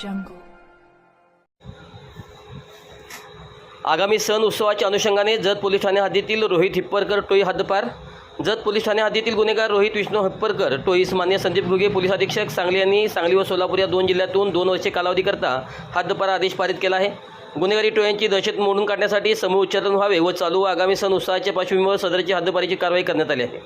jungle. आगामी सण उत्सवाच्या अनुषंगाने जत पोलीस ठाणे हद्दीतील रोहित हिप्परकर टोळी हद्दपार. जत पोलीस ठाणे हद्दीतील गुन्हेगार रोहित विष्णू हिप्परकर टोळीस मान्य संदीप घुगे पोलीस अधीक्षक सांगली यांनी सांगली व सोलापूर या दोन जिल्ह्यातून 2 वर्षे कालावधीकरता हद्दपार आदेश पारित केला आहे. गुन्हेगारी टोळ्यांची दहशत मोडून काढण्यासाठी समूळ उच्चाटन व्हावे व चालू व आगामी सण उत्सवाच्या पार्श्वभूमीवर सदरची हद्दपारीची कारवाई करण्यात आली आहे.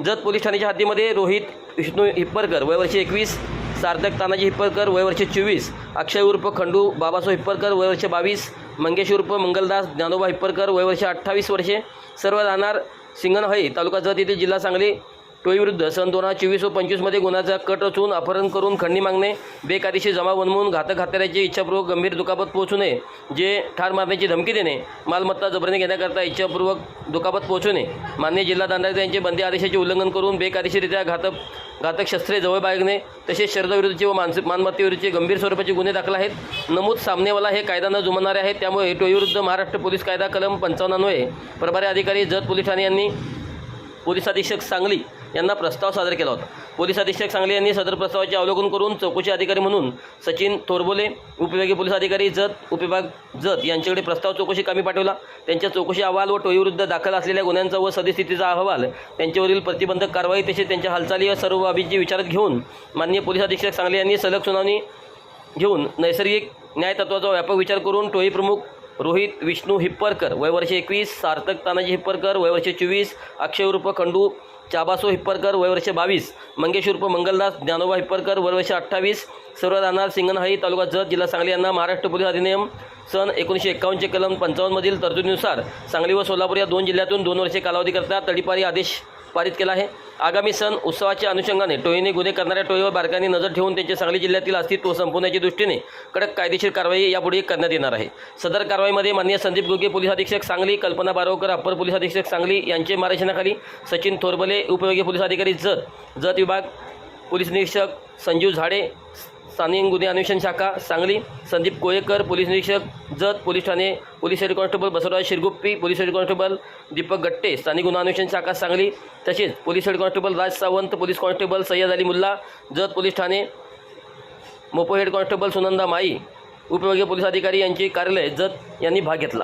जत पोलीस ठाण्याच्या हद्दीमध्ये रोहित विष्णू हिप्परकर वय वर्षे 21, सार्थक तानाजी हिप्परकर वय वर्षे 24, अक्षय उर्फ खंडू बाबासो हिप्परकर वय वर्षे 22, मंगेश उर्फ मंगलदास ज्ञानोबा हिप्परकर वय वर्षे 28 वर्षे, सर्व राहणार सिंगणहळ्ळी तालुका जत येथील जिल्हा सांगली टोळीविरुद्ध सन 2024 व 25मध्ये गुन्ह्याचा कट रचून अपहरण करून खंडणी मागणे, बेकायदेशीर जमा बनवून घातक हत्याराची इच्छापूर्वक गंभीर दुखापत पोहोचवणे, जे ठार मारण्याची धमकी देणे, मालमत्ता जबरीने घेण्याकरता इच्छापूर्वक दुखापत पोहोचवणे, मान्य जिल्हा दंडाधिकारी यांचे बंदी आदेशाचे उल्लंघन करून बेकायदेशीररित्या घातक शस्त्रे जवळ बाळगणे तसेच शर्यतीविरुद्धचे व मालमत्तेविरुद्धचे गंभीर स्वरूपाचे गुन्हे दाखल आहेत. नमूद सामनेवाला हे कायदा न जुमानणारे आहेत. त्यामुळे टोळीविरुद्ध महाराष्ट्र पोलीस कायदा कलम 55 अन्वये प्रभारी अधिकारी जत पोलीस ठाणे यांनी पोलीस अधीक्षक सांगली यांना प्रस्ताव सादर केला होता. पोलीस अधीक्षक सांगली यांनी सदर प्रस्तावाचे अवलोकन करून चौकशी अधिकारी म्हणून सचिन थोरबोले उपविभागीय पोलीस अधिकारी जत उपविभाग जत यांच्याकडे प्रस्ताव चौकशी कामी पाठवला. त्यांच्या चौकशी अहवाल व टोळीविरुद्ध दाखल असलेल्या गुन्ह्यांचा व सद्यस्थितीचा अहवाल, त्यांच्यावरील प्रतिबंधक कारवाई तसेच त्यांच्या हालचाली व सर्व बाबींची विचारात घेऊन माननीय पोलीस अधीक्षक सांगली यांनी सलग सुनावणी घेऊन नैसर्गिक न्यायतत्वाचा व्यापक विचार करून टोळी प्रमुख रोहित विष्णू हिप्परकर वय वर्षे 21, सार्थक तानाजी हिप्परकर वय वर्षे 24, अक्षय उर्फ खंडू चाबासो हिप्परकर वय वर्षे 22, मंगेश उर्फ मंगलदास ज्ञानोबा हिप्परकर वय वर्षे 28, सर्व राहणार सिंगणहळ्ळी तालुका जत जिल्हा सांगली यांना महाराष्ट्र पोलीस अधिनियम सन 1951 चे कलम 55 मधील तरतुदीनुसार सांगली व सोलापूर या दोन जिल्ह्यातून 2 वर्षे कालावधीकरता तडीपारी आदेश पारित केला आहे. आगामी सण उत्सवाच्या अनुषंगाने टोळीने गुन्हे करणाऱ्या टोळीवर बारकाईने नजर ठेवून त्यांचे सांगली जिल्ह्यातील अस्तित्व संपवण्याच्या दृष्टीने कडक कायदेशीर कारवाई यापुढे करण्यात येणार आहे. सदर कारवाईमध्ये माननीय संदीप घुगे पोलीस अधीक्षक सांगली, कल्पना बारवकर अप्पर पोलीस अधीक्षक सांगली यांचे मार्गदर्शनाखाली सचिन थोरबले उपविभागीय पोलीस अधिकारी जत विभाग पोलीस निरीक्षक संजीव झाडे स्थानिक गुन्हे अन्वेषण शाखा सांगली, संदीप कोळेकर पोलीस निरीक्षक जत पोलीस ठाणे, police head constable Basavaraj Shirguppi, police head constable Deepak Gatte स्थानिक गुन्हा अन्वेषण शाखा सांगली, तसेच police head constable Raj Sawant, police constable Syed Ali Mulla Jath police ठाणे, मोपो हेड कॉन्स्टेबल सुनंदा माई उपविभागीय पोलीस अधिकारी यांचे कार्यालय जत यांनी भाग घेतला.